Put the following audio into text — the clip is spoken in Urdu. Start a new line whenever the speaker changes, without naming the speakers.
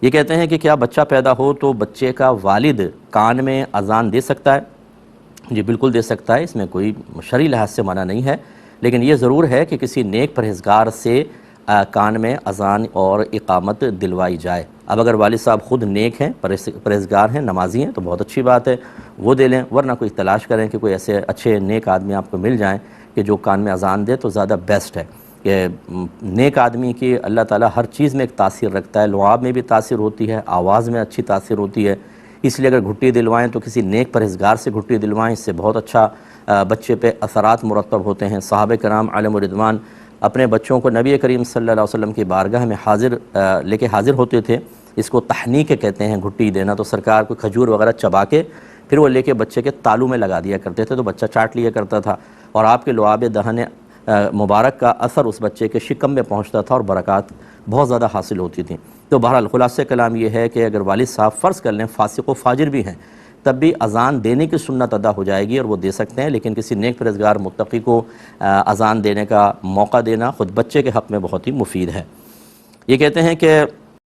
یہ کہتے ہیں کہ کیا بچہ پیدا ہو تو بچے کا والد کان میں اذان دے سکتا ہے؟ جی بالکل دے سکتا ہے، اس میں کوئی شرعی لحاظ سے منع نہیں ہے، لیکن یہ ضرور ہے کہ کسی نیک پرہیزگار سے کان میں اذان اور اقامت دلوائی جائے۔ اب اگر والد صاحب خود نیک ہیں، پرہیزگار ہیں، نمازی ہیں تو بہت اچھی بات ہے، وہ دے لیں، ورنہ کوئی تلاش کریں کہ کوئی ایسے اچھے نیک آدمی آپ کو مل جائیں کہ جو کان میں اذان دے تو زیادہ بیسٹ ہے۔ کہ نیک آدمی کی اللہ تعالیٰ ہر چیز میں ایک تاثیر رکھتا ہے، لعاب میں بھی تاثیر ہوتی ہے، آواز میں اچھی تاثیر ہوتی ہے، اس لیے اگر گھٹی دلوائیں تو کسی نیک پرہیزگار سے گھٹی دلوائیں، اس سے بہت اچھا بچے پہ اثرات مرتب ہوتے ہیں۔ صحابہ کرام علیہم الرضوان اپنے بچوں کو نبی کریم صلی اللہ علیہ وسلم کی بارگاہ میں لے کے حاضر ہوتے تھے، اس کو تحنیک کہتے ہیں، گھٹی دینا، تو سرکار کو کھجور وغیرہ چبا کے پھر وہ لے کے بچے کے تالو میں لگا دیا کرتے تھے، تو بچہ چاٹ لیا کرتا تھا، اور آپ کے لعاب دہن مبارک کا اثر اس بچے کے شکم میں پہنچتا تھا اور برکات بہت زیادہ حاصل ہوتی تھیں۔ تو بہرحال خلاصہ کلام یہ ہے کہ اگر والد صاحب فرض کر لیں فاسق و فاجر بھی ہیں تب بھی اذان دینے کی سنت ادا ہو جائے گی اور وہ دے سکتے ہیں، لیکن کسی نیک پرہیزگار متقی کو اذان دینے کا موقع دینا خود بچے کے حق میں بہت ہی مفید ہے۔ یہ کہتے ہیں کہ